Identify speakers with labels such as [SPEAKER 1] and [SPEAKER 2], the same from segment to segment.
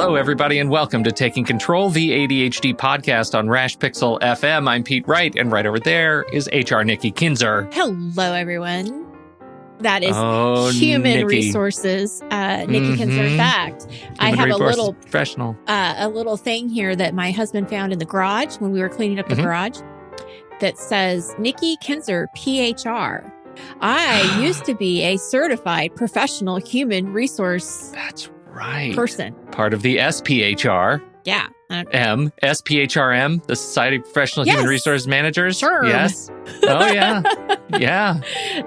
[SPEAKER 1] Hello, everybody, and welcome to Taking Control, the ADHD podcast on Rash Pixel FM. I'm Pete Wright, and right over there is HR Nikki Kinzer.
[SPEAKER 2] Hello, everyone. That is
[SPEAKER 1] Human
[SPEAKER 2] Nikki. Resources, Nikki Kinzer. In fact, I have a little thing here that my husband found in the garage when we were cleaning up the garage that says Nikki Kinzer, PHR. I used to be a certified professional human resource.
[SPEAKER 1] That's right.
[SPEAKER 2] Person.
[SPEAKER 1] Part of the SPHR.
[SPEAKER 2] Yeah.
[SPEAKER 1] SPHRM, the Society of Professional Human Resource Managers.
[SPEAKER 2] Sure.
[SPEAKER 1] Yes. Oh, yeah. Yeah.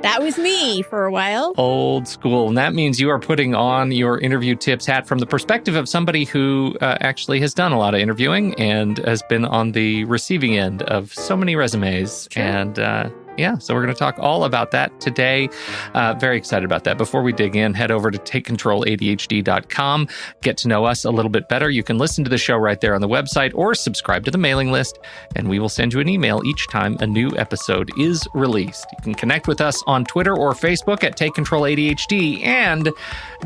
[SPEAKER 2] That was me for a while.
[SPEAKER 1] Old school. And that means you are putting on your interview tips hat from the perspective of somebody who actually has done a lot of interviewing and has been on the receiving end of so many resumes.
[SPEAKER 2] True.
[SPEAKER 1] And so we're going to talk all about that today. Very excited about that. Before we dig in, head over to takecontroladhd.com. Get to know us a little bit better. You can listen to the show right there on the website or subscribe to the mailing list, and we will send you an email each time a new episode is released. You can connect with us on Twitter or Facebook at Take Control ADHD. And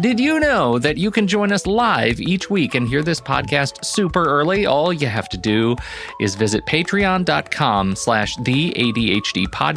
[SPEAKER 1] did you know that you can join us live each week and hear this podcast super early? All you have to do is visit patreon.com/theadhdpodcast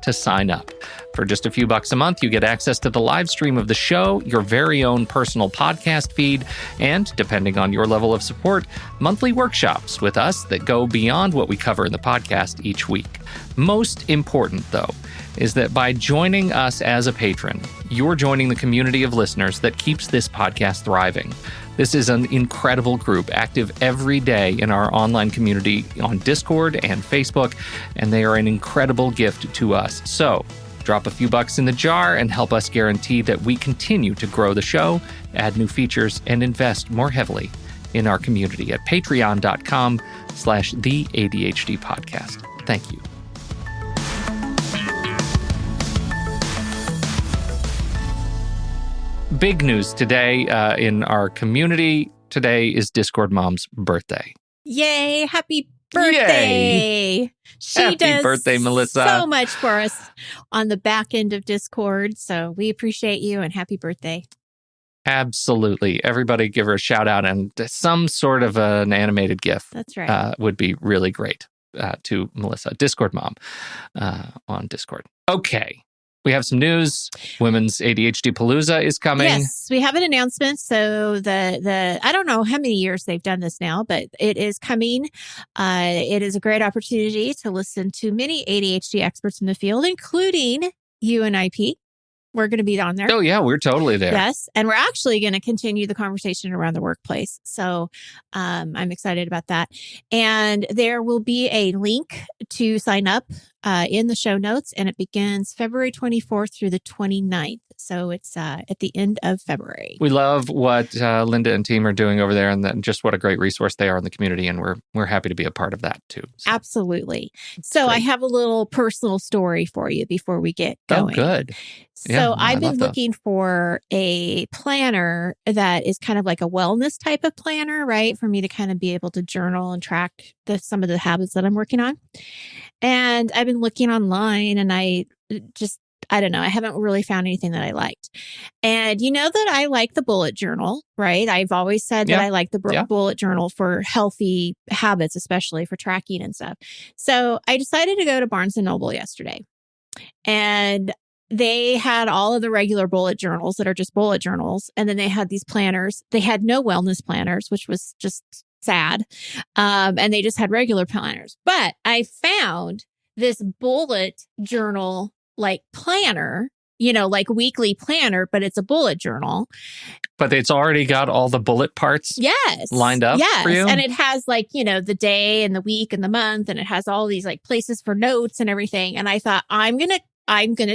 [SPEAKER 1] to sign up. For just a few bucks a month, you get access to the live stream of the show, your very own personal podcast feed, and, depending on your level of support, monthly workshops with us that go beyond what we cover in the podcast each week. Most important, though, is that by joining us as a patron, you're joining the community of listeners that keeps this podcast thriving. This is an incredible group, active every day in our online community on Discord and Facebook, and they are an incredible gift to us. So drop a few bucks in the jar and help us guarantee that we continue to grow the show, add new features, and invest more heavily in our community at patreon.com/theadhdpodcast. Thank you. Big news today in our community. Today is Discord Mom's birthday.
[SPEAKER 2] Yay! Happy birthday!
[SPEAKER 1] Yay.
[SPEAKER 2] She
[SPEAKER 1] Happy
[SPEAKER 2] does
[SPEAKER 1] birthday, Melissa.
[SPEAKER 2] So much for us on the back end of Discord. So we appreciate you and happy birthday.
[SPEAKER 1] Absolutely. Everybody give her a shout out and some sort of an animated GIF.
[SPEAKER 2] That's right.
[SPEAKER 1] Would be really great to Melissa. Discord Mom on Discord. Okay. We have some news. Women's ADHD Palooza is coming.
[SPEAKER 2] Yes, we have an announcement. So the I don't know how many years they've done this now, but it is coming. It is a great opportunity to listen to many ADHD experts in the field, including you and IP. We're going to be on there.
[SPEAKER 1] Oh, yeah, we're totally there.
[SPEAKER 2] Yes. And we're actually going to continue the conversation around the workplace. So I'm excited about that. And there will be a link to sign up in the show notes, and it begins February 24th through the 29th. So it's at the end of February.
[SPEAKER 1] We love what Linda and team are doing over there, and just what a great resource they are in the community. And we're happy to be a part of that too. So.
[SPEAKER 2] Absolutely. So
[SPEAKER 1] Great.
[SPEAKER 2] I have a little personal story for you before we get going.
[SPEAKER 1] Oh, good.
[SPEAKER 2] So
[SPEAKER 1] Yeah,
[SPEAKER 2] I've been
[SPEAKER 1] those.
[SPEAKER 2] looking for a planner that is kind of like a wellness type of planner, right? For me to kind of be able to journal and track some of the habits that I'm working on. And I've been looking online, and I don't know. I haven't really found anything that I liked. And you know that I like the bullet journal, right? I've always said that I like the bullet journal for healthy habits, especially for tracking and stuff. So I decided to go to Barnes & Noble yesterday. And they had all of the regular bullet journals that are just bullet journals. And then they had these planners. They had no wellness planners, which was just sad. And they just had regular planners. But I found this bullet journal like planner, like weekly planner, but it's a bullet journal.
[SPEAKER 1] But it's already got all the bullet parts lined up for you?
[SPEAKER 2] And it has like, the day and the week and the month, and it has all these like places for notes and everything. And I thought, I'm going to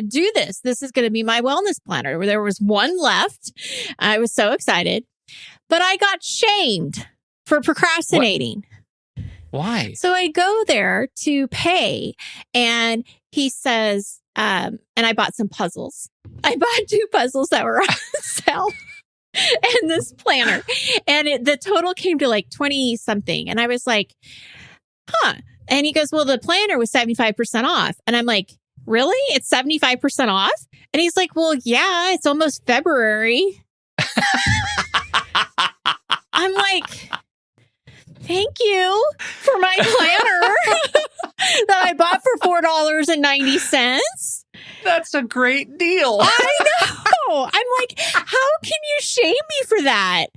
[SPEAKER 2] do this. This is going to be my wellness planner. There was one left. I was so excited, but I got shamed for procrastinating.
[SPEAKER 1] What? Why?
[SPEAKER 2] So I go there to pay, and he says, and I bought some puzzles. I bought 2 puzzles that were on sale and this planner, and the total came to like 20 something. And I was like, huh. And he goes, well, the planner was 75% off. And I'm like, really? It's 75% off? And he's like, well, yeah, it's almost February. I'm like, thank you for my planner that I bought for $4.90.
[SPEAKER 1] That's a great deal.
[SPEAKER 2] I know. I'm like, how can you shame me for that?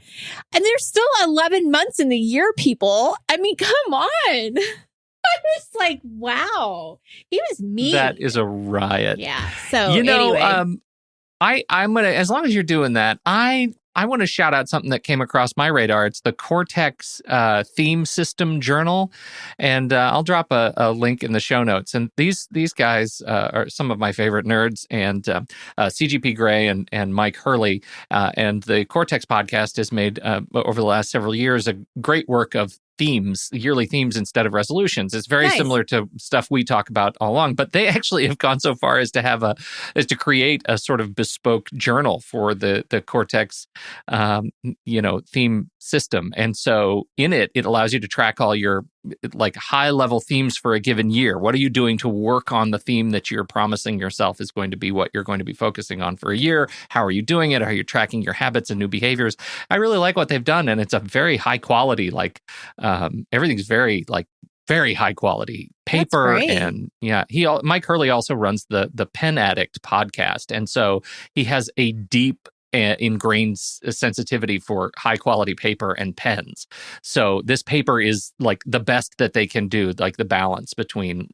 [SPEAKER 2] And there's still 11 months in the year, people. I mean, come on. I was like, wow, he was mean.
[SPEAKER 1] That is a riot.
[SPEAKER 2] Yeah. So
[SPEAKER 1] anyway. I'm gonna, as long as you're doing that, I want to shout out something that came across my radar. It's the Cortex Theme System Journal, and I'll drop a link in the show notes. And these guys are some of my favorite nerds, and CGP Grey and Mike Hurley, and the Cortex podcast has made over the last several years a great work of themes, yearly themes instead of resolutions. It's very similar to stuff we talk about all along, but they actually have gone so far as to create a sort of bespoke journal for the Cortex, theme system. And so in it allows you to track all your like high level themes for a given year. What are you doing to work on the theme that you're promising yourself is going to be what you're going to be focusing on for a year? How are you doing it? How are you tracking your habits and new behaviors? I really like what they've done, and it's a very high quality, everything's very high quality paper. And Mike Hurley also runs the Pen Addict podcast, and so he has a deep ingrained sensitivity for high quality paper and pens. So this paper is like the best that they can do, like the balance between,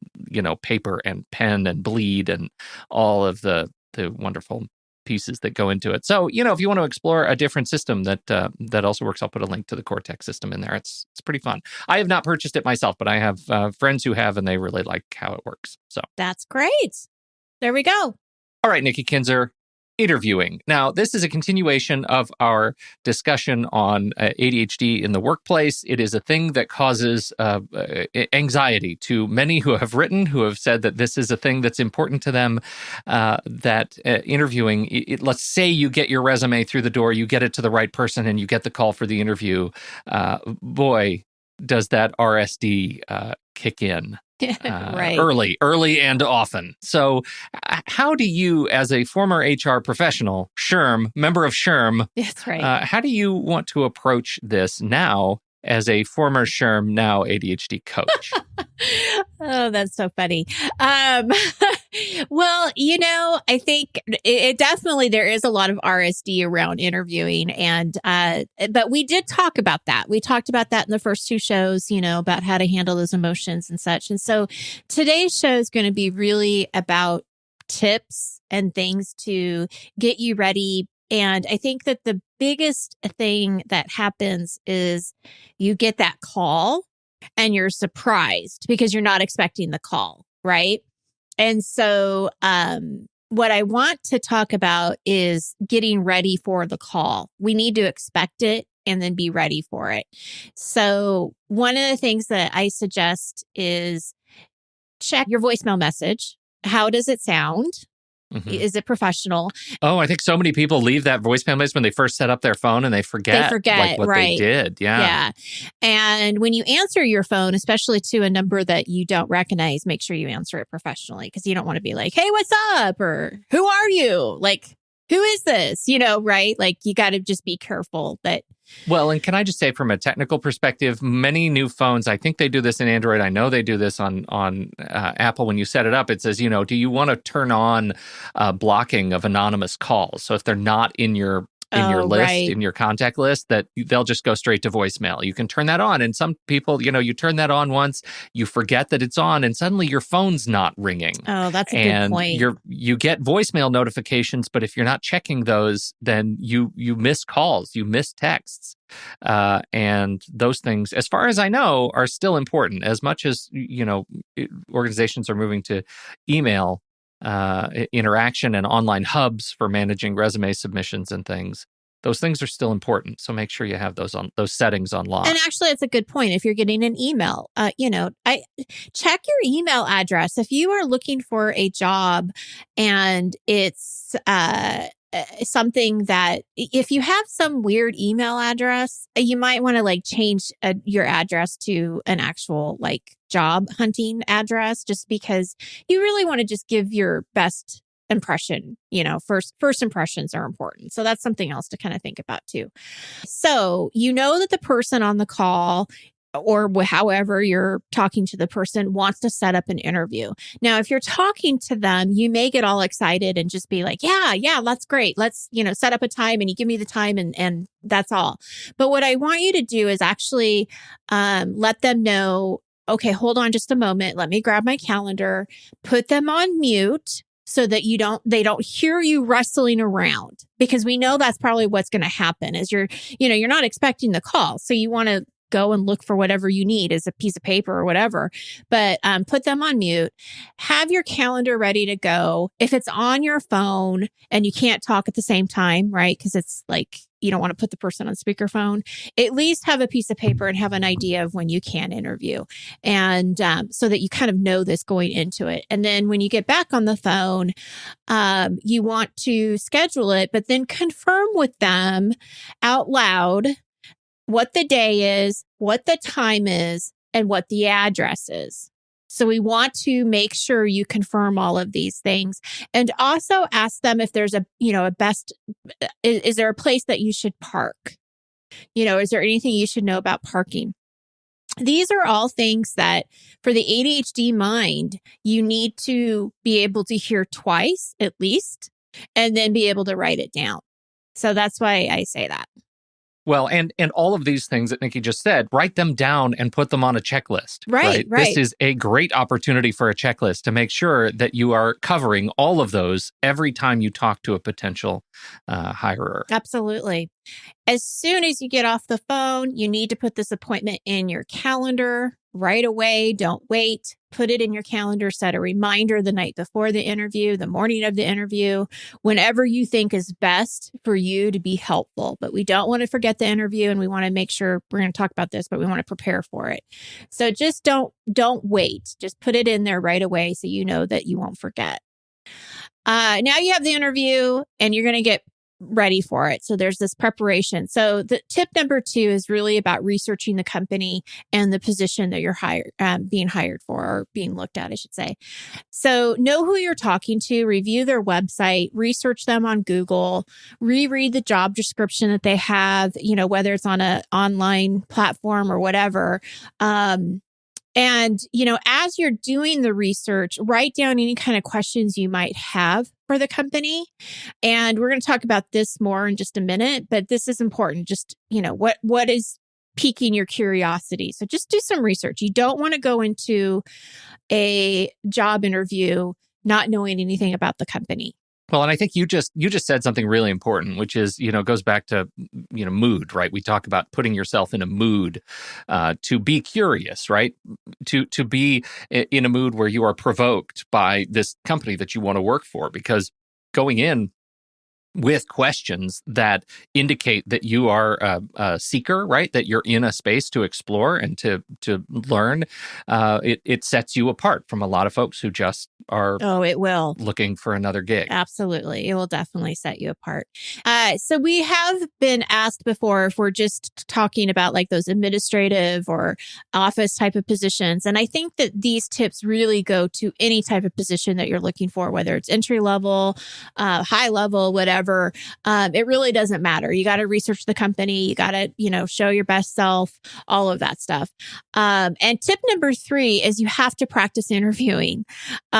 [SPEAKER 1] paper and pen and bleed and all of the wonderful pieces that go into it. So, if you want to explore a different system that also works, I'll put a link to the Cortex system in there. It's pretty fun. I have not purchased it myself, but I have friends who have, and they really like how it works. So
[SPEAKER 2] that's great. There we go.
[SPEAKER 1] All right, Nikki Kinzer. Interviewing. Now, this is a continuation of our discussion on ADHD in the workplace. It is a thing that causes anxiety to many who have written, who have said that this is a thing that's important to them, that interviewing, let's say you get your resume through the door, you get it to the right person, and you get the call for the interview. Boy, does that RSD kick in.
[SPEAKER 2] Right.
[SPEAKER 1] Early and often. So how do you, as a former HR professional, member of SHRM,
[SPEAKER 2] that's right.
[SPEAKER 1] How do you want to approach this now as a former SHRM, now ADHD coach?
[SPEAKER 2] Oh, that's so funny. Well, I think it definitely, there is a lot of RSD around interviewing. And, but we did talk about that. We talked about that in the first two shows, about how to handle those emotions and such. And so today's show is going to be really about tips and things to get you ready. And I think that the biggest thing that happens is you get that call and you're surprised because you're not expecting the call, right? And so what I want to talk about is getting ready for the call. We need to expect it and then be ready for it. So one of the things that I suggest is check your voicemail message. How does it sound? Mm-hmm. Is it professional?
[SPEAKER 1] Oh, I think so many people leave that voicemail message when they first set up their phone and they forget like what
[SPEAKER 2] right.
[SPEAKER 1] they did. Yeah.
[SPEAKER 2] And when you answer your phone, especially to a number that you don't recognize, make sure you answer it professionally, because you don't want to be like, hey, what's up? Or who are you? Like, who is this? Right? Like, you got to just be careful that.
[SPEAKER 1] Well, and can I just say, from a technical perspective, many new phones, I think they do this in Android. I know they do this on Apple. When you set it up, it says, do you want to turn on blocking of anonymous calls? So if they're not in your list,
[SPEAKER 2] right.
[SPEAKER 1] in your contact list, that they'll just go straight to voicemail. You can turn that on. And some people, you turn that on once, you forget that it's on, and suddenly your phone's not ringing.
[SPEAKER 2] Oh, that's a good point.
[SPEAKER 1] You get voicemail notifications, but if you're not checking those, then you miss calls, you miss texts. And those things, as far as I know, are still important. As much as, organizations are moving to email interaction and online hubs for managing resume submissions and things. Those things are still important. So make sure you have those settings on lock.
[SPEAKER 2] And actually, it's a good point. If you're getting an email, I check your email address. If you are looking for a job and it's something that, if you have some weird email address, you might want to change your address to an actual job hunting address, just because you really want to just give your best impression. First impressions are important. So that's something else to kind of think about too. So that the person on the call or however you're talking to the person wants to set up an interview. Now, if you're talking to them, you may get all excited and just be like, yeah, that's great. Let's, set up a time and you give me the time and that's all. But what I want you to do is actually let them know, okay, hold on just a moment. Let me grab my calendar, put them on mute so that they don't hear you rustling around, because we know that's probably what's going to happen is you're not expecting the call. So you want to go and look for whatever you need as a piece of paper or whatever, but put them on mute, have your calendar ready to go. If it's on your phone and you can't talk at the same time, right? Because it's like, you don't want to put the person on speakerphone, at least have a piece of paper and have an idea of when you can interview. And so that you kind of know this going into it. And then when you get back on the phone, you want to schedule it, but then confirm with them out loud what the day is, what the time is, and what the address is. So we want to make sure you confirm all of these things, and also ask them if there's is there a place that you should park? Is there anything you should know about parking? These are all things that for the ADHD mind, you need to be able to hear twice at least, and then be able to write it down. So that's why I say that.
[SPEAKER 1] Well, and all of these things that Nikki just said, write them down and put them on a checklist.
[SPEAKER 2] Right.
[SPEAKER 1] This is a great opportunity for a checklist to make sure that you are covering all of those every time you talk to a potential hirer.
[SPEAKER 2] Absolutely. As soon as you get off the phone, you need to put this appointment in your calendar right away. Don't wait. Put it in your calendar. Set a reminder the night before the interview, the morning of the interview, whenever you think is best for you to be helpful. But we don't want to forget the interview, and we want to make sure we're going to talk about this, but we want to prepare for it. So just don't wait. Just put it in there right away so you know that you won't forget. Now you have the interview and you're going to get ready for it. So there's this preparation. So the tip number 2 is really about researching the company and the position that you're being hired for, or being looked at, I should say. So know who you're talking to, review their website, research them on Google, reread the job description that they have, whether it's on an online platform or whatever. And, as you're doing the research, write down any kind of questions you might have for the company. And we're going to talk about this more in just a minute, but this is important. Just, what is piquing your curiosity? So just do some research. You don't want to go into a job interview not knowing anything about the company.
[SPEAKER 1] Well, and I think you just said something really important, which is, goes back to, mood, right? We talk about putting yourself in a mood to be curious, right? To be in a mood where you are provoked by this company that you want to work for, because going in with questions that indicate that you are a seeker, right? That you're in a space to explore and to learn. It sets you apart from a lot of folks who just are
[SPEAKER 2] it will
[SPEAKER 1] looking for another gig.
[SPEAKER 2] Absolutely. It will definitely set you apart. So we have been asked before if we're just talking about like those administrative or office type of positions. And I think that these tips really go to any type of position that you're looking for, whether it's entry level, high level, whatever. It really doesn't matter. You got to research the company. You got to, show your best self, all of that stuff. And tip number 3 is you have to practice interviewing.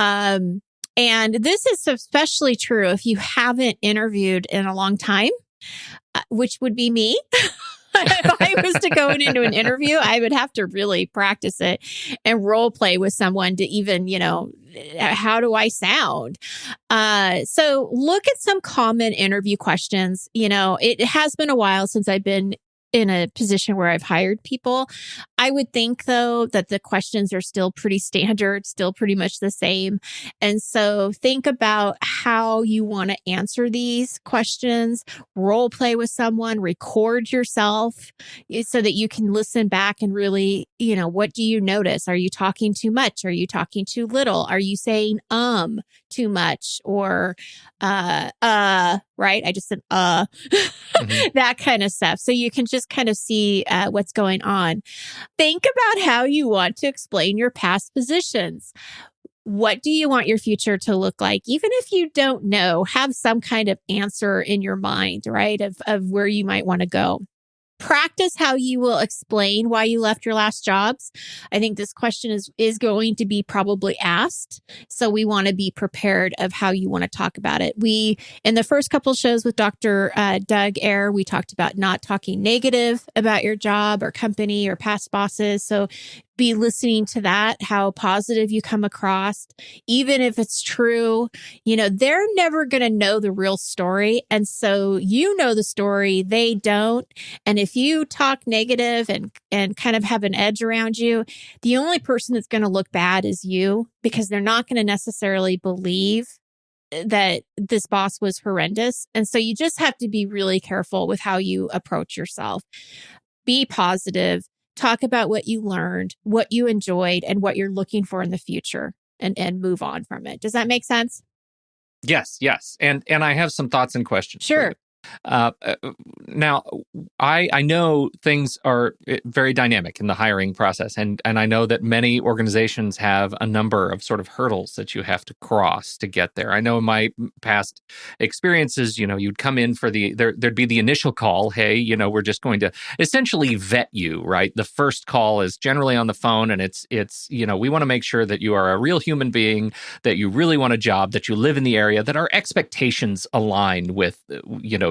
[SPEAKER 2] And this is especially true if you haven't interviewed in a long time, which would be me. If I was to go into an interview, I would have to really practice it and role play with someone to even, how do I sound? So look at some common interview questions. It has been a while since I've been in a position where I've hired people. I would think, though, that the questions are still pretty standard, still pretty much the same. And so think about how you want to answer these questions, role play with someone, record yourself so that you can listen back and really, what do you notice? Are you talking too much? Are you talking too little? Are you saying too much or right? I just said that kind of stuff. So you can just kind of see what's going on. Think about how you want to explain your past positions. What do you want your future to look like? Even if you don't know, have some kind of answer in your mind, right? Of where you might want to go. Practice how you will explain why you left your last jobs. I think this question is going to be probably asked. So we want to be prepared of how you want to talk about it. In the first couple shows with Dr. Doug Ayer, we talked about not talking negative about your job or company or past bosses. So be listening to that, how positive you come across, even if it's true. They're never going to know the real story. And so you know the story, they don't. And if you talk negative and kind of have an edge around you, the only person that's going to look bad is you, because they're not going to necessarily believe that this boss was horrendous. And so you just have to be really careful with how you approach yourself. Be positive. Talk about what you learned, what you enjoyed, and what you're looking for in the future, and move on from it. Does that make sense?
[SPEAKER 1] Yes. And I have some thoughts and questions.
[SPEAKER 2] Sure.
[SPEAKER 1] Now, I know things are very dynamic in the hiring process, and I know that many organizations have a number of sort of hurdles that you have to cross to get there. I know in my past experiences, you'd come in for there'd be the initial call. Hey, we're just going to essentially vet you, right? The first call is generally on the phone, and it's we want to make sure that you are a real human being, that you really want a job, that you live in the area, that our expectations align with,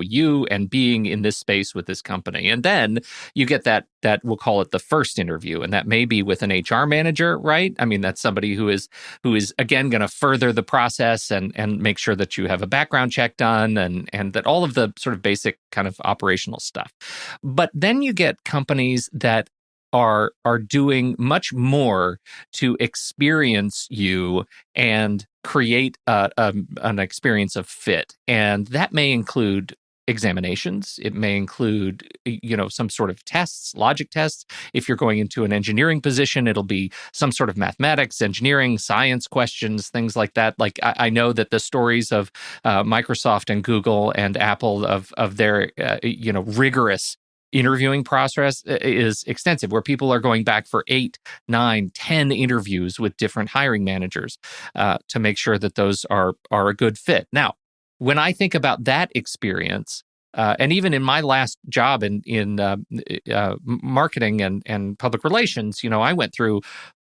[SPEAKER 1] you and being in this space with this company. And then you get that we'll call it the first interview. And that may be with an HR manager, right? I mean, that's somebody who is again going to further the process and make sure that you have a background check done and that all of the sort of basic kind of operational stuff. But then you get companies that are doing much more to experience you and create an experience of fit. And that may include examinations. It may include, some sort of tests, logic tests. If you're going into an engineering position, it'll be some sort of mathematics, engineering, science questions, things like that. Like I know that the stories of Microsoft and Google and Apple of their, rigorous interviewing process is extensive, where people are going back for 8, 9, 10 interviews with different hiring managers to make sure that those are a good fit. Now, when I think about that experience, and even in my last job in marketing and public relations, I went through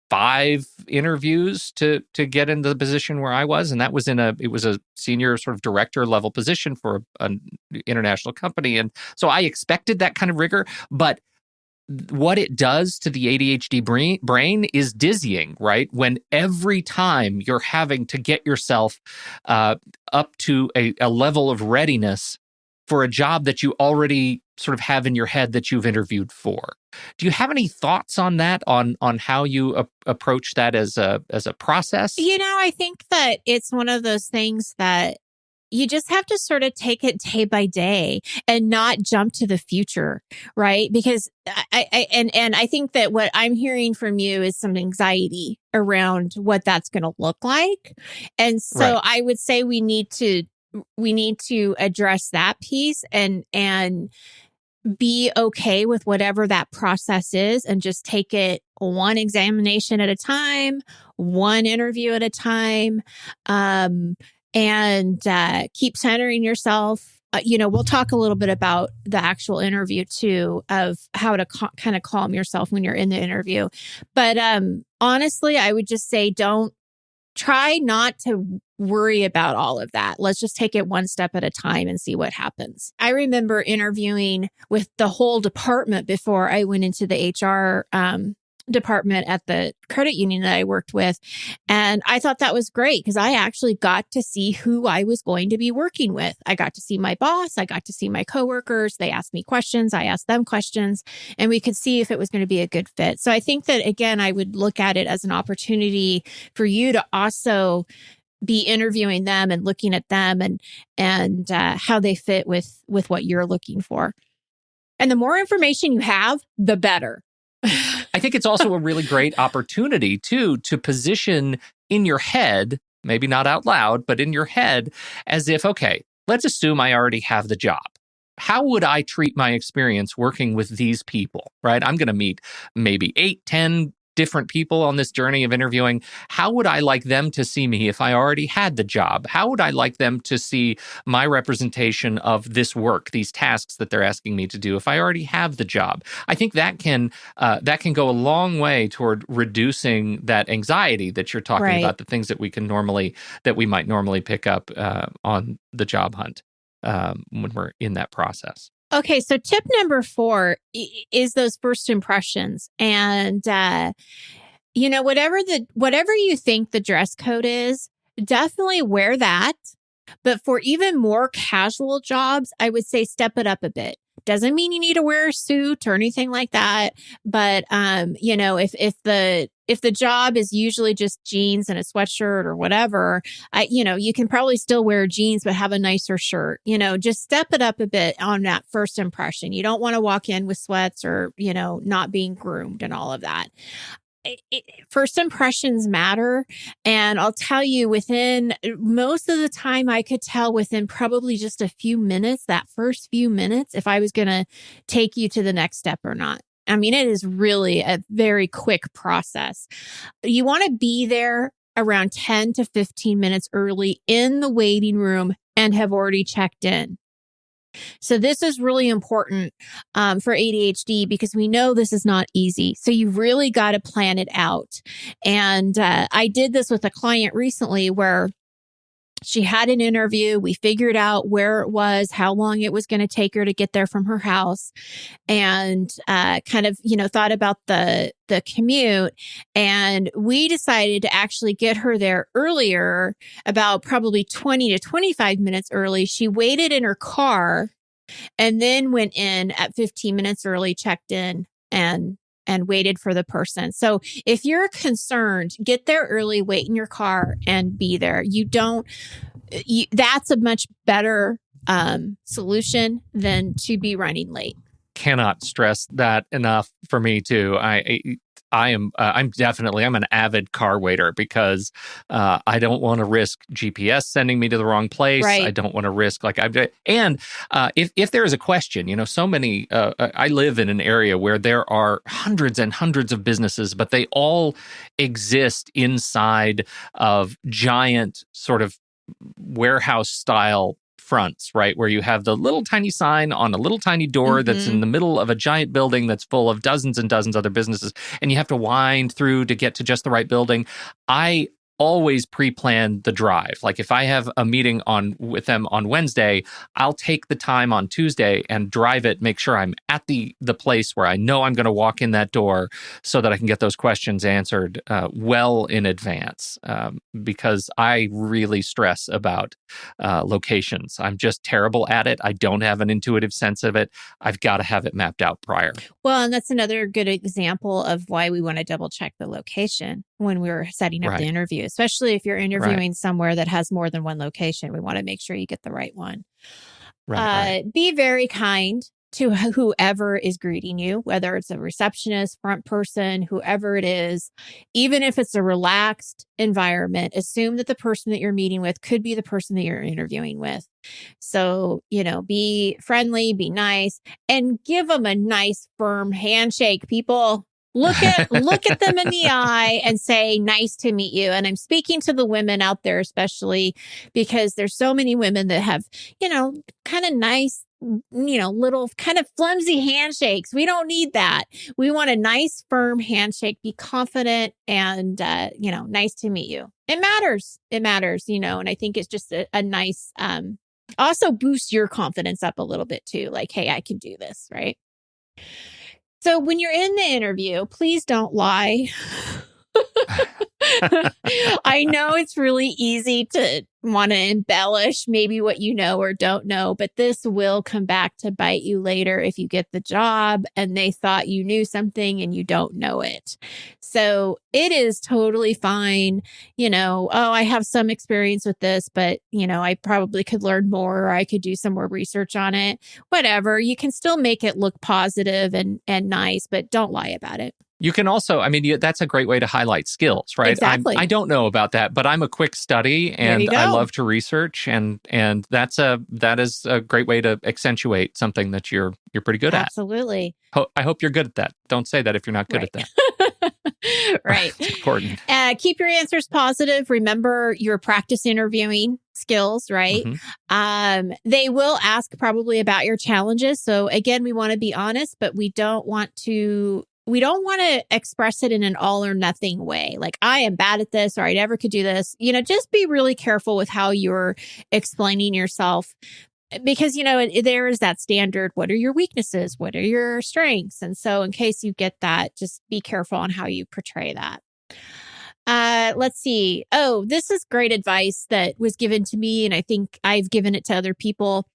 [SPEAKER 1] 5 interviews to get into the position where I was, and that was it was a senior sort of director level position for an international company, and so I expected that kind of rigor. But what it does to the ADHD brain is dizzying, right? When every time you're having to get yourself up to a level of readiness for a job that you already sort of have in your head that you've interviewed for. Do you have any thoughts on that, on how you approach that as a process?
[SPEAKER 2] I think that it's one of those things that you just have to sort of take it day by day and not jump to the future, right? Because I think that what I'm hearing from you is some anxiety around what that's going to look like. And so right. I would say we need to address that piece and be okay with whatever that process is, and just take it one examination at a time, one interview at a time. And keep centering yourself. We'll talk a little bit about the actual interview too, of how to kind of calm yourself when you're in the interview. But honestly, I would just say try not to worry about all of that. Let's just take it one step at a time and see what happens. I remember interviewing with the whole department before I went into the HR department at the credit union that I worked with. And I thought that was great because I actually got to see who I was going to be working with. I got to see my boss. I got to see my coworkers. They asked me questions. I asked them questions, and we could see if it was going to be a good fit. So I think that, again, I would look at it as an opportunity for you to also be interviewing them and looking at them and how they fit with what you're looking for. And the more information you have, the better.
[SPEAKER 1] I think it's also a really great opportunity, too, to position in your head, maybe not out loud, but in your head, as if, okay, let's assume I already have the job. How would I treat my experience working with these people, right? I'm going to meet maybe 8, 10 different people on this journey of interviewing, how would I like them to see me if I already had the job? How would I like them to see my representation of this work, these tasks that they're asking me to do if I already have the job? I think that can go a long way toward reducing that anxiety that you're talking about, the things that we might normally pick up on the job hunt when we're in that process.
[SPEAKER 2] Okay, so tip number 4 is those first impressions. And, whatever you think the dress code is, definitely wear that. But for even more casual jobs, I would say step it up a bit. Doesn't mean you need to wear a suit or anything like that. But, if the job is usually just jeans and a sweatshirt or whatever, you can probably still wear jeans, but have a nicer shirt. Just step it up a bit on that first impression. You don't want to walk in with sweats or, not being groomed and all of that. First impressions matter. And I'll tell you, within most of the time, I could tell within probably just a few minutes, that first few minutes, if I was going to take you to the next step or not. I mean, it is really a very quick process. You want to be there around 10 to 15 minutes early in the waiting room and have already checked in. So this is really important for ADHD because we know this is not easy. So you really got to plan it out. And I did this with a client recently where she had an interview. We figured out where it was, how long it was going to take her to get there from her house, and thought about the commute. And we decided to actually get her there earlier, about probably 20 to 25 minutes early. She waited in her car and then went in at 15 minutes early, checked in, and waited for the person. So if you're concerned, get there early, wait in your car and be there. That's a much better solution than to be running late.
[SPEAKER 1] Cannot stress that enough for me too. I'm an avid car waiter because I don't want to risk GPS sending me to the wrong place.
[SPEAKER 2] Right.
[SPEAKER 1] I don't want to risk if there is a question, so many. I live in an area where there are hundreds and hundreds of businesses, but they all exist inside of giant sort of warehouse style fronts, right? Where you have the little tiny sign on a little tiny door that's in the middle of a giant building that's full of dozens and dozens of other businesses, and you have to wind through to get to just the right building. I always pre-plan the drive. Like if I have a meeting with them on Wednesday, I'll take the time on Tuesday and drive it, make sure I'm at the place where I know I'm going to walk in that door so that I can get those questions answered well in advance, because I really stress about locations. I'm just terrible at it. I don't have an intuitive sense of it. I've got to have it mapped out prior.
[SPEAKER 2] Well, and that's another good example of why we want to double check the location when we're setting up the interview, especially if you're interviewing somewhere that has more than one location. We want to make sure you get the right one. Be very kind to whoever is greeting you, whether it's a receptionist, front person, whoever it is. Even if it's a relaxed environment, assume that the person that you're meeting with could be the person that you're interviewing with. So, be friendly, be nice, and give them a nice, firm handshake, people. Look at them in the eye and say, nice to meet you. And I'm speaking to the women out there, especially because there's so many women that have, kind of nice, little kind of flimsy handshakes. We don't need that. We want a nice, firm handshake, be confident and, nice to meet you. It matters, and I think it's just a nice, also boost your confidence up a little bit too. Like, hey, I can do this, right? So when you're in the interview, please don't lie. I know it's really easy to want to embellish maybe what you know or don't know, but this will come back to bite you later if you get the job and they thought you knew something and you don't know it. So it is totally fine. I have some experience with this, but I probably could learn more, or I could do some more research on it. Whatever. You can still make it look positive and nice, but don't lie about it.
[SPEAKER 1] You can also, that's a great way to highlight skills, right?
[SPEAKER 2] Exactly.
[SPEAKER 1] I don't know about that, but I'm a quick study and I love to research, and that is a great way to accentuate something that you're pretty good at.
[SPEAKER 2] Absolutely.
[SPEAKER 1] I hope you're good at that. Don't say that if you're not good at that.
[SPEAKER 2] Right.
[SPEAKER 1] It's important.
[SPEAKER 2] Keep your answers positive. Remember your practice interviewing skills, right? They will ask probably about your challenges. So again, we want to be honest, but we don't want to express it in an all or nothing way. Like, I am bad at this, or I never could do this. Just be really careful with how you're explaining yourself, because, there is that standard. What are your weaknesses? What are your strengths? And so in case you get that, just be careful on how you portray that. Let's see. Oh, this is great advice that was given to me, and I think I've given it to other people.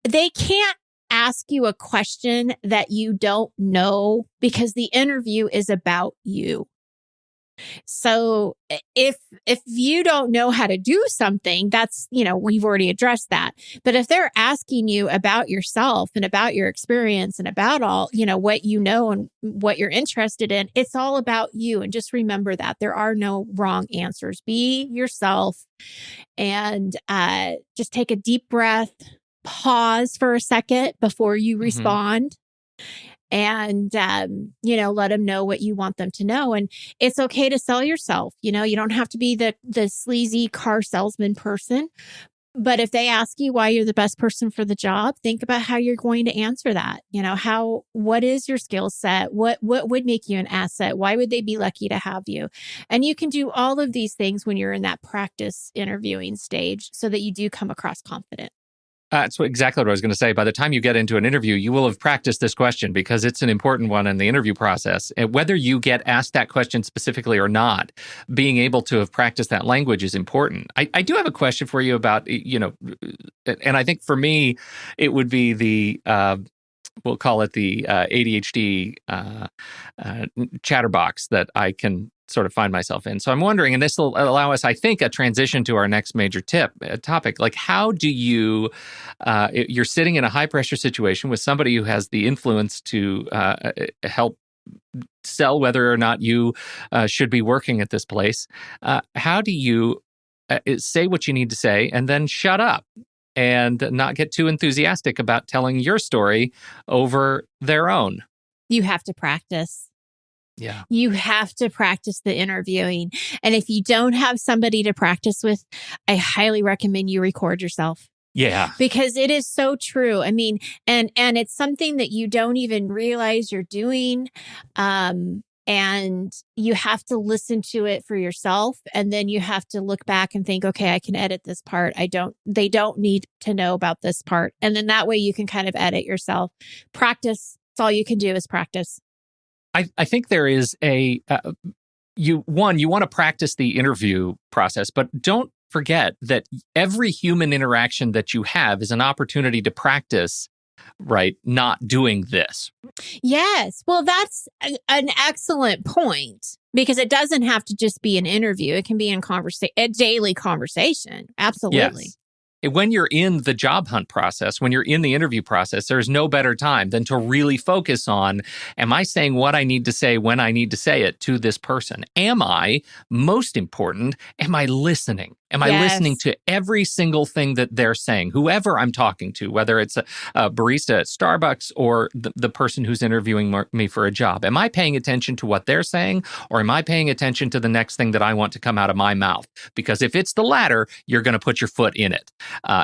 [SPEAKER 2] They can't ask you a question that you don't know, because the interview is about you. So if you don't know how to do something, that's, we've already addressed that. But if they're asking you about yourself and about your experience and about all, what you know and what you're interested in, it's all about you. And just remember that there are no wrong answers. Be yourself, and just take a deep breath, pause for a second before you respond. And, let them know what you want them to know. And it's okay to sell yourself. You don't have to be the sleazy car salesman person. But if they ask you why you're the best person for the job, think about how you're going to answer that. What is your skill set? What would make you an asset? Why would they be lucky to have you? And you can do all of these things when you're in that practice interviewing stage, so that you do come across confident.
[SPEAKER 1] That's exactly what I was going to say. By the time you get into an interview, you will have practiced this question, because it's an important one in the interview process. And whether you get asked that question specifically or not, being able to have practiced that language is important. I do have a question for you about, and I think for me, it would be the, we'll call it the ADHD chatterbox that I can sort of find myself in. So I'm wondering, and this will allow us, I think, a transition to our next major topic. Like, how do you, you're sitting in a high pressure situation with somebody who has the influence to help sell whether or not you should be working at this place. How do you say what you need to say and then shut up and not get too enthusiastic about telling your story over their own?
[SPEAKER 2] You have to practice.
[SPEAKER 1] Yeah.
[SPEAKER 2] You have to practice the interviewing. And if you don't have somebody to practice with, I highly recommend you record yourself.
[SPEAKER 1] Yeah.
[SPEAKER 2] Because it is so true. I mean, and it's something that you don't even realize you're doing. And you have to listen to it for yourself. And then you have to look back and think, okay, I can edit this part. They don't need to know about this part. And then that way you can kind of edit yourself. Practice. That's all you can do is practice.
[SPEAKER 1] I think there is you want to practice the interview process, but don't forget that every human interaction that you have is an opportunity to practice, right? Not doing this.
[SPEAKER 2] Yes. Well, that's an excellent point, because it doesn't have to just be an interview. It can be a daily conversation. Absolutely.
[SPEAKER 1] Yes. When you're in the job hunt process, when you're in the interview process, there's no better time than to really focus on, am I saying what I need to say when I need to say it to this person? Am I, most important, am I listening? Am I listening to every single thing that they're saying, whoever I'm talking to, whether it's a barista at Starbucks or the person who's interviewing me for a job? Am I paying attention to what they're saying, or am I paying attention to the next thing that I want to come out of my mouth? Because if it's the latter, you're going to put your foot in it.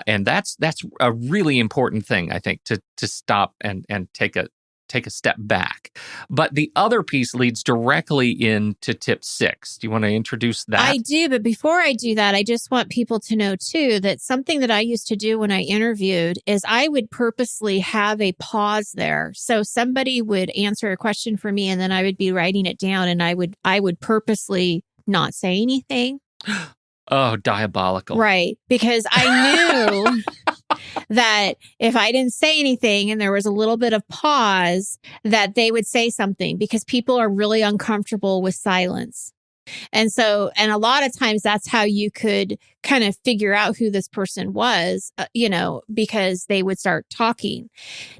[SPEAKER 1] And that's a really important thing, I think, to stop and take a step back. But the other piece leads directly into tip 6. Do you want to introduce that?
[SPEAKER 2] I do. But before I do that, I just want people to know, too, that something that I used to do when I interviewed is I would purposely have a pause there. So somebody would answer a question for me, and then I would be writing it down, and I would purposely not say anything.
[SPEAKER 1] Oh, diabolical.
[SPEAKER 2] Right. Because I knew that if I didn't say anything and there was a little bit of pause, that they would say something, because people are really uncomfortable with silence. And a lot of times that's how you could kind of figure out who this person was, because they would start talking.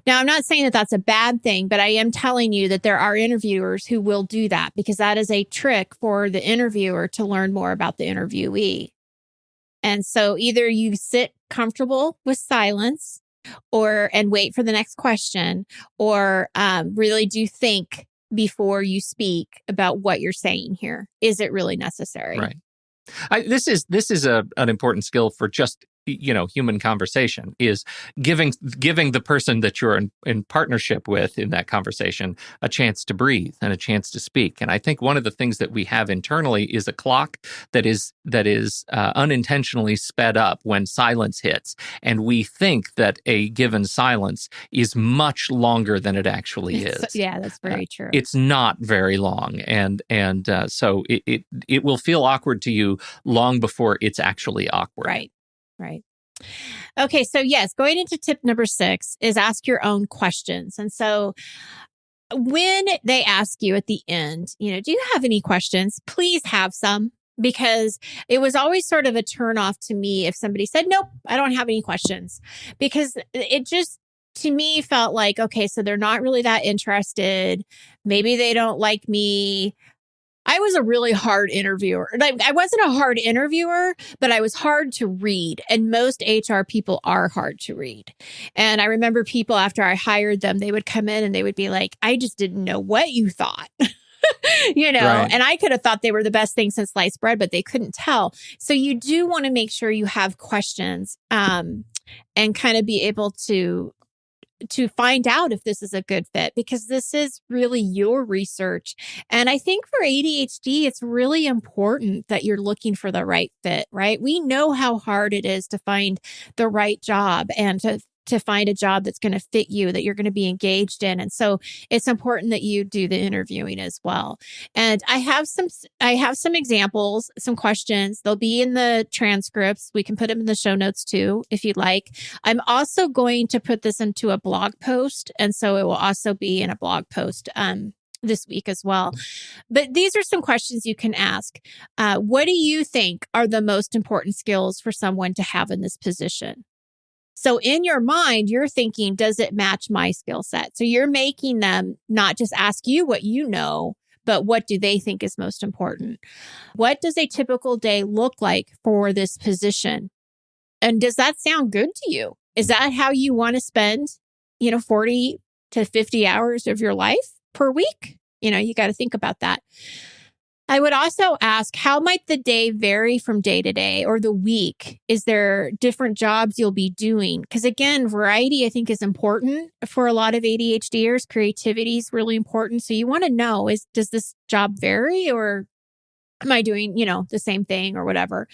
[SPEAKER 2] Now, I'm not saying that that's a bad thing, but I am telling you that there are interviewers who will do that, because that is a trick for the interviewer to learn more about the interviewee. And so either you sit comfortable with silence and wait for the next question, or really do think before you speak about what you're saying here. Is it really necessary?
[SPEAKER 1] Right. This is an important skill for just human conversation, is giving the person that you're in partnership with in that conversation a chance to breathe and a chance to speak. And I think one of the things that we have internally is a clock that is unintentionally sped up when silence hits, and we think that a given silence is much longer than it actually is.
[SPEAKER 2] Yeah, that's very true.
[SPEAKER 1] It's not very long, and so it will feel awkward to you long before it's actually awkward.
[SPEAKER 2] Right. Okay, so yes, going into tip number 6 is ask your own questions. And so when they ask you at the end, do you have any questions? Please have some, because it was always sort of a turnoff to me if somebody said, nope, I don't have any questions, because it just, to me, felt like, okay, so they're not really that interested. Maybe they don't like me. I was a really hard interviewer. Like, I wasn't a hard interviewer, but I was hard to read. And most HR people are hard to read. And I remember people, after I hired them, they would come in and they would be like, I just didn't know what you thought.
[SPEAKER 1] Right.
[SPEAKER 2] And I could have thought they were the best thing since sliced bread, but they couldn't tell. So you do want to make sure you have questions and kind of be able to find out if this is a good fit, because this is really your research. And I think for ADHD, it's really important that you're looking for the right fit, right? We know how hard it is to find the right job and to find a job that's going to fit you, that you're going to be engaged in. And so it's important that you do the interviewing as well. And I have some examples, some questions. They'll be in the transcripts. We can put them in the show notes too, if you'd like. I'm also going to put this into a blog post. And so it will also be in a blog post this week as well. But these are some questions you can ask. What do you think are the most important skills for someone to have in this position? So in your mind, you're thinking, does it match my skill set? So you're making them not just ask you what you know, but what do they think is most important? What does a typical day look like for this position? And does that sound good to you? Is that how you want to spend, 40 to 50 hours of your life per week? You got to think about that. I would also ask, how might the day vary from day to day or the week? Is there different jobs you'll be doing? Because again, variety, I think, is important for a lot of ADHDers. Creativity is really important. So you want to know, does this job vary, or am I doing, the same thing or whatever?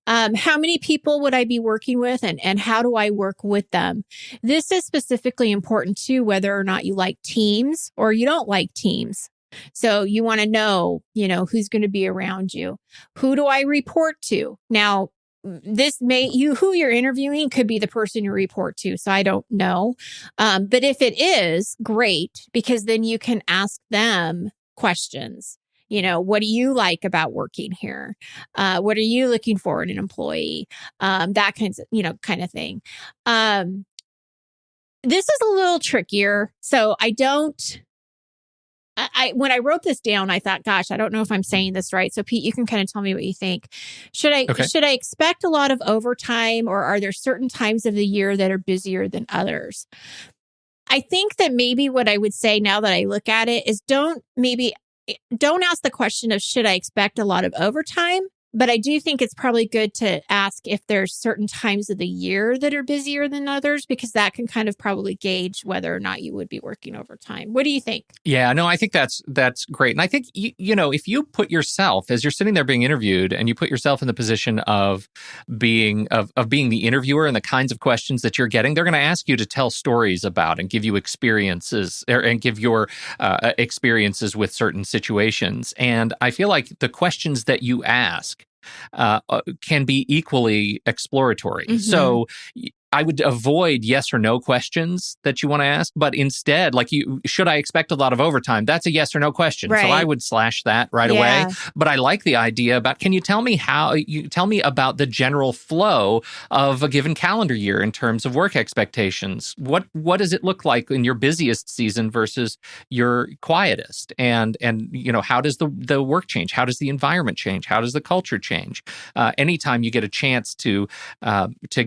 [SPEAKER 2] How many people would I be working with, and how do I work with them? This is specifically important too, whether or not you like teams or you don't like teams. So you want to know, who's going to be around you. Who do I report to? Now, who you're interviewing could be the person you report to. So I don't know. But if it is, great, because then you can ask them questions. What do you like about working here? What are you looking for in an employee? That kind of thing. This is a little trickier. So when I wrote this down, I thought, gosh, I don't know if I'm saying this right. So Pete, you can kind of tell me what you think. Should I expect a lot of overtime, or are there certain times of the year that are busier than others? I think that maybe what I would say now that I look at it is don't ask the question of, should I expect a lot of overtime? But I do think it's probably good to ask if there's certain times of the year that are busier than others, because that can kind of probably gauge whether or not you would be working overtime. What do you think?
[SPEAKER 1] Yeah, no, I think that's great. And I think, if you put yourself, as you're sitting there being interviewed, and you put yourself in the position of being the interviewer and the kinds of questions that you're getting, they're going to ask you to tell stories about and give you experiences, and give your experiences with certain situations. And I feel like the questions that you ask can be equally exploratory. Mm-hmm. So I would avoid yes or no questions that you want to ask, but instead, should I expect a lot of overtime? That's a yes or no question. Right. So I would slash that right away. But I like the idea about, can you tell me about the general flow of a given calendar year in terms of work expectations? What does it look like in your busiest season versus your quietest? And how does the work change? How does the environment change? How does the culture change? Anytime you get a chance to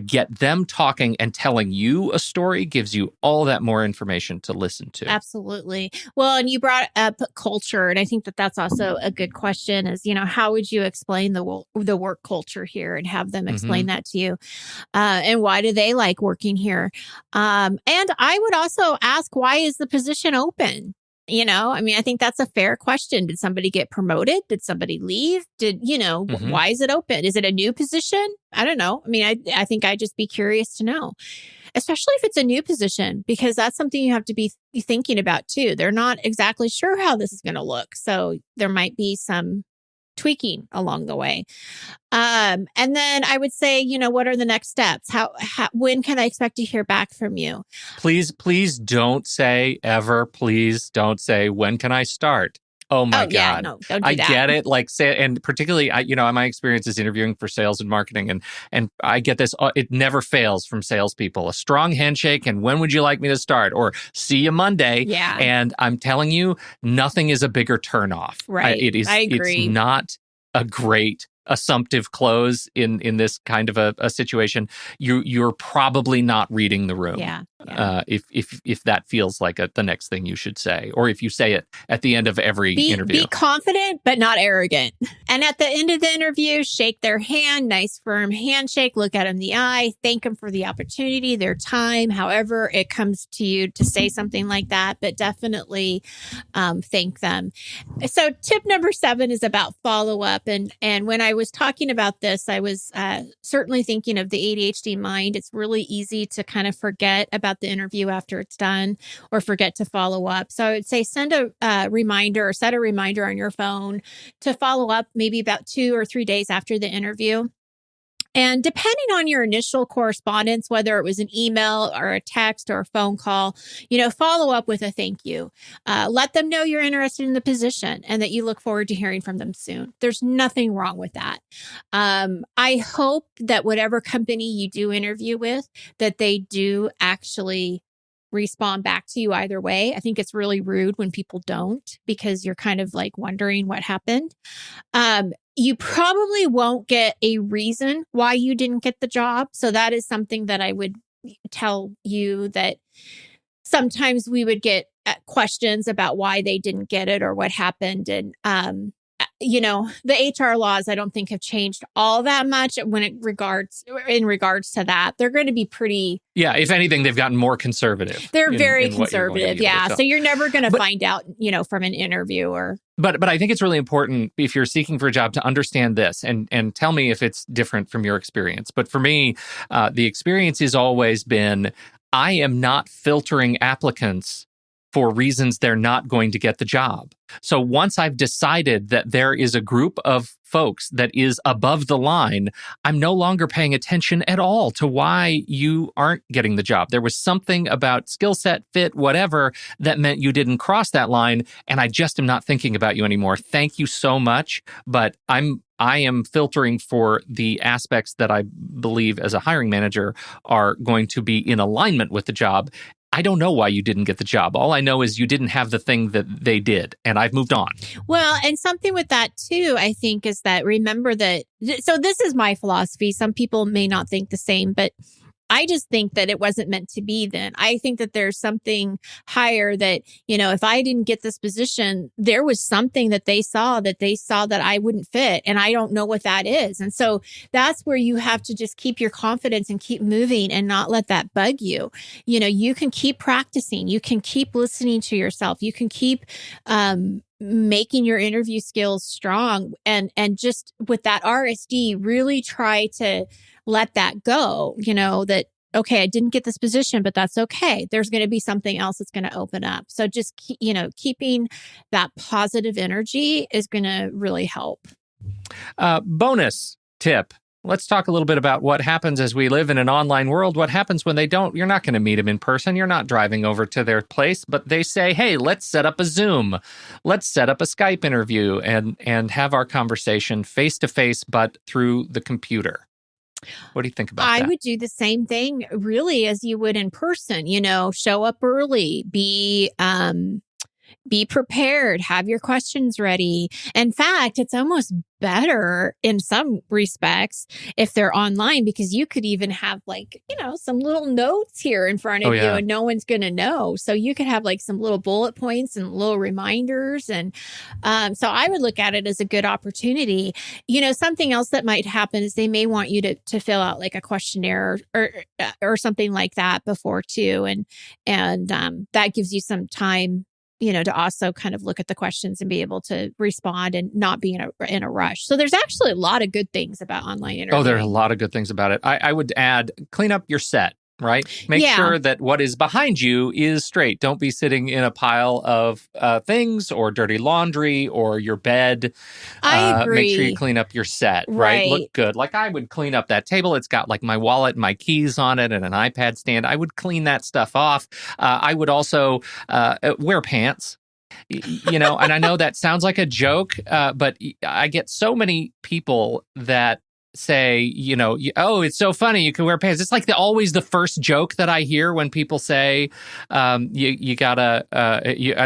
[SPEAKER 1] get them talking talking and telling you a story gives you all that more information to listen to.
[SPEAKER 2] Absolutely. Well, and you brought up culture, and I think that that's also a good question is, how would you explain the work culture here and have them explain that to you? And why do they like working here? And I would also ask, why is the position open? I think that's a fair question. Did somebody get promoted? Did somebody leave? Why is it open? Is it a new position? I don't know. I think I'd just be curious to know, especially if it's a new position, because that's something you have to be thinking about too. They're not exactly sure how this is going to look. So there might be some tweaking along the way. And then I would say, what are the next steps? When can I expect to hear back from you?
[SPEAKER 1] Please don't say ever. Please don't say, when can I start? Oh my God.
[SPEAKER 2] Yeah, no, don't do
[SPEAKER 1] I
[SPEAKER 2] that.
[SPEAKER 1] get it. And particularly, my experience is interviewing for sales and marketing. And I get this, it never fails from salespeople. A strong handshake. And when would you like me to start? Or see you Monday.
[SPEAKER 2] Yeah.
[SPEAKER 1] And I'm telling you, nothing is a bigger turnoff.
[SPEAKER 2] Right. I agree.
[SPEAKER 1] It's not a great assumptive close in this kind of a situation. You're probably not reading the room.
[SPEAKER 2] Yeah.
[SPEAKER 1] If that feels like the next thing you should say, or if you say it at the end of every interview.
[SPEAKER 2] Be confident, but not arrogant. And at the end of the interview, shake their hand, nice firm handshake, look at them in the eye, thank them for the opportunity, their time, however it comes to you to say something like that, but definitely thank them. So tip number 7 is about follow up. And when I was talking about this, I was certainly thinking of the ADHD mind. It's really easy to kind of forget about the interview after it's done or forget to follow up. So I would say send a reminder or set a reminder on your phone to follow up maybe about 2 or 3 days after the interview. And depending on your initial correspondence, whether it was an email or a text or a phone call, follow up with a thank you. Let them know you're interested in the position and that you look forward to hearing from them soon. There's nothing wrong with that. I hope that whatever company you do interview with, that they do actually respond back to you either way. I think it's really rude when people don't, because you're kind of like wondering what happened. You probably won't get a reason why you didn't get the job. So that is something that I would tell you, that sometimes we would get questions about why they didn't get it or what happened. And, the HR laws, I don't think have changed all that much in regards to that. They're going to be pretty.
[SPEAKER 1] Yeah. If anything, they've gotten more conservative.
[SPEAKER 2] They're very conservative. Yeah. So you're never going to find out, from an interview or.
[SPEAKER 1] But I think it's really important, if you're seeking for a job, to understand this and tell me if it's different from your experience. But for me, the experience has always been, I am not filtering applicants for reasons they're not going to get the job. So once I've decided that there is a group of folks that is above the line, I'm no longer paying attention at all to why you aren't getting the job. There was something about skill set, fit, whatever, that meant you didn't cross that line, and I just am not thinking about you anymore. Thank you so much, but I am filtering for the aspects that I believe as a hiring manager are going to be in alignment with the job. I don't know why you didn't get the job. All I know is you didn't have the thing that they did, and I've moved on.
[SPEAKER 2] Well, and something with that too, I think, is that remember that, so this is my philosophy. Some people may not think the same, but I just think that it wasn't meant to be then. I think that there's something higher that, if I didn't get this position, there was something that they saw that I wouldn't fit. And I don't know what that is. And so that's where you have to just keep your confidence and keep moving and not let that bug you. You can keep practicing. You can keep listening to yourself. You can keep, making your interview skills strong, and just with that RSD, really try to let that go, that, okay, I didn't get this position, but that's okay. There's going to be something else that's going to open up. So just, keeping that positive energy is going to really help.
[SPEAKER 1] Bonus tip. Let's talk a little bit about what happens as we live in an online world. What happens when they don't? You're not going to meet them in person. You're not driving over to their place, but they say, hey, let's set up a Zoom. Let's set up a Skype interview and have our conversation face to face, but through the computer. What do you think about that?
[SPEAKER 2] I would do the same thing really as you would in person, show up early, be, Be prepared, have your questions ready. In fact, it's almost better in some respects if they're online, because you could even have like, some little notes here in front
[SPEAKER 1] Oh,
[SPEAKER 2] of you
[SPEAKER 1] yeah.
[SPEAKER 2] and no one's going to know. So you could have like some little bullet points and little reminders. And so I would look at it as a good opportunity. Something else that might happen is they may want you to fill out like a questionnaire or something like that before too. And that gives you some time, to also kind of look at the questions and be able to respond and not be in a rush. So there's actually a lot of good things about online interviewing.
[SPEAKER 1] Oh, there are a lot of good things about it. I would add, clean up your set, right? Make sure that what is behind you is straight. Don't be sitting in a pile of things or dirty laundry or your bed.
[SPEAKER 2] I agree.
[SPEAKER 1] Make sure you clean up your set, right? Look good. Like I would clean up that table. It's got like my wallet, my keys on it, and an iPad stand. I would clean that stuff off. I would also wear pants. And I know that sounds like a joke, but I get so many people that say, oh, it's so funny you can wear pants. It's like always the first joke that I hear when people say, you gotta,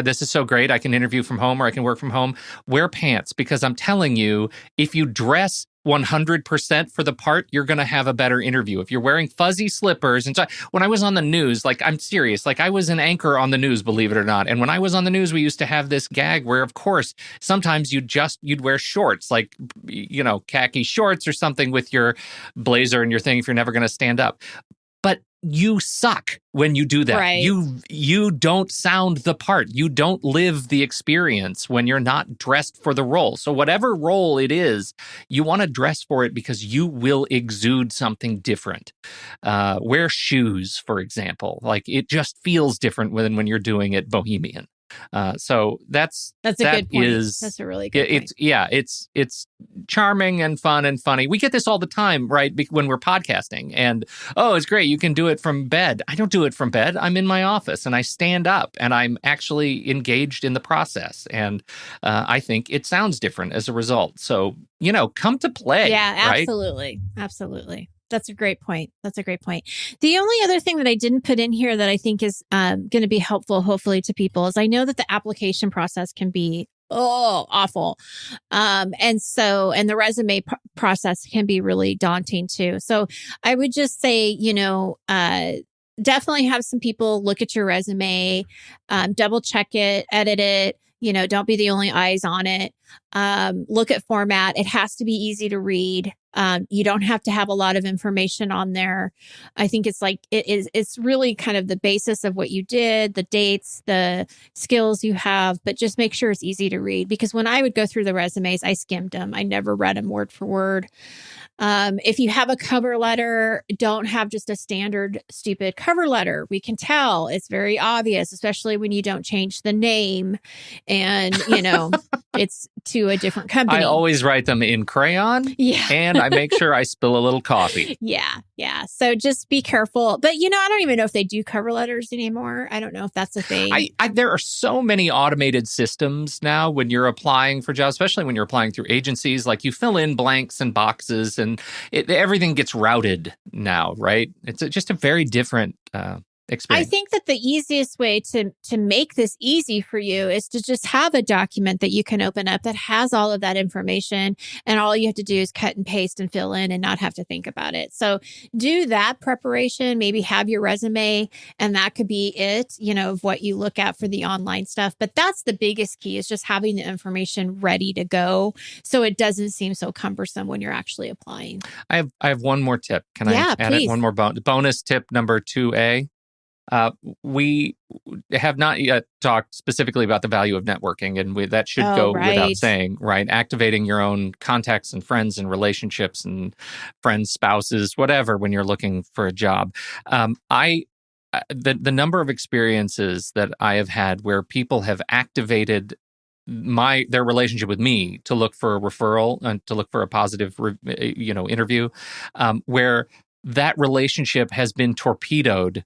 [SPEAKER 1] this is so great. I can interview from home or I can work from home. Wear pants, because I'm telling you, if you dress 100% for the part, you're going to have a better interview. If you're wearing fuzzy slippers. And so when I was on the news, like I'm serious, like I was an anchor on the news, believe it or not. And when I was on the news, we used to have this gag where, of course, sometimes you'd wear shorts, like, khaki shorts or something with your blazer and your thing if you're never going to stand up. But you suck when you do that.
[SPEAKER 2] Right.
[SPEAKER 1] You don't sound the part. You don't live the experience when you're not dressed for the role. So whatever role it is, you want to dress for it because you will exude something different. Wear shoes, for example. Like it just feels different when you're doing it bohemian. So that's
[SPEAKER 2] a good point. That's a really good point.
[SPEAKER 1] It's charming and fun and funny. We get this all the time, right? When we're podcasting, and it's great. You can do it from bed. I don't do it from bed. I'm in my office and I stand up and I'm actually engaged in the process. And I think it sounds different as a result. So come to play.
[SPEAKER 2] Yeah,
[SPEAKER 1] right?
[SPEAKER 2] Absolutely. That's a great point. The only other thing that I didn't put in here that I think is going to be helpful, hopefully, to people is I know that the application process can be awful. And the resume process can be really daunting too. So I would just say, definitely have some people look at your resume, double check it, edit it. Don't be the only eyes on it. Look at format. It has to be easy to read. You don't have to have a lot of information on there. I think it's really kind of the basis of what you did, the dates, the skills you have, but just make sure it's easy to read. Because when I would go through the resumes, I skimmed them. I never read them word for word. If you have a cover letter, don't have just a standard stupid cover letter. We can tell it's very obvious, especially when you don't change the name and, it's to a different company.
[SPEAKER 1] I always write them in crayon.
[SPEAKER 2] Yeah.
[SPEAKER 1] And I make sure I spill a little coffee.
[SPEAKER 2] Yeah. So just be careful. But, I don't even know if they do cover letters anymore. I don't know if that's a thing.
[SPEAKER 1] There are so many automated systems now when you're applying for jobs, especially when you're applying through agencies. Like you fill in blanks and boxes and everything gets routed now, right? It's just a very different experience.
[SPEAKER 2] I think that the easiest way to make this easy for you is to just have a document that you can open up that has all of that information, and all you have to do is cut and paste and fill in and not have to think about it. So do that preparation, maybe have your resume, and that could be it, of what you look at for the online stuff. But that's the biggest key, is just having the information ready to go so it doesn't seem so cumbersome when you're actually applying.
[SPEAKER 1] I have one more tip. Can I add it? One more bonus tip number 2A. We have not yet talked specifically about the value of networking, and that should go without saying, right? Activating your own contacts and friends and relationships and friends, spouses, whatever, when you're looking for a job. The number of experiences that I have had where people have activated their relationship with me to look for a referral and to look for a positive, interview, where that relationship has been torpedoed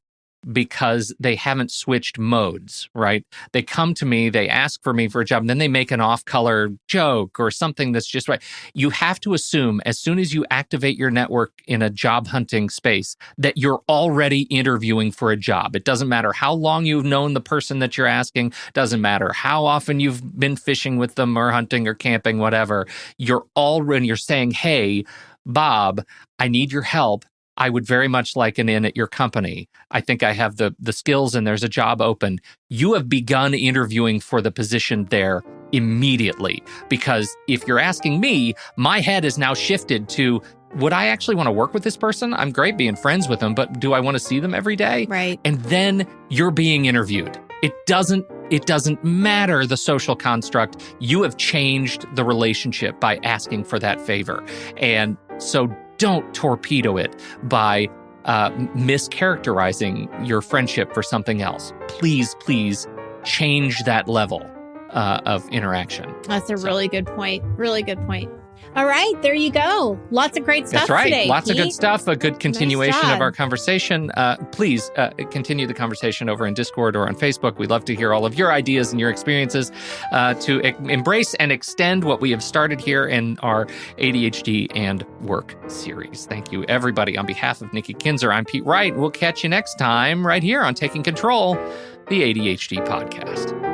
[SPEAKER 1] because they haven't switched modes, right? They come to me, they ask for me for a job, and then they make an off-color joke or something that's just right. You have to assume as soon as you activate your network in a job hunting space that you're already interviewing for a job. It doesn't matter how long you've known the person that you're asking, doesn't matter how often you've been fishing with them or hunting or camping, whatever. You're saying, hey, Bob, I need your help. I would very much like an in at your company. I think I have the skills and there's a job open. You have begun interviewing for the position there immediately. Because if you're asking me, my head is now shifted to, would I actually want to work with this person? I'm great being friends with them, but do I want to see them every day?
[SPEAKER 2] Right.
[SPEAKER 1] And then you're being interviewed. It doesn't matter the social construct. You have changed the relationship by asking for that favor. And so don't torpedo it by mischaracterizing your friendship for something else. Please change that level of interaction.
[SPEAKER 2] That's a really good point. Really good point. All right, there you go. Lots of great stuff
[SPEAKER 1] That's right.
[SPEAKER 2] today.
[SPEAKER 1] Lots
[SPEAKER 2] Pete.
[SPEAKER 1] of good stuff. A good continuation
[SPEAKER 2] Nice
[SPEAKER 1] of our conversation. Please continue the conversation over in Discord or on Facebook. We'd love to hear all of your ideas and your experiences to embrace and extend what we have started here in our ADHD and work series. Thank you, everybody. On behalf of Nikki Kinzer, I'm Pete Wright. We'll catch you next time right here on Taking Control, the ADHD podcast.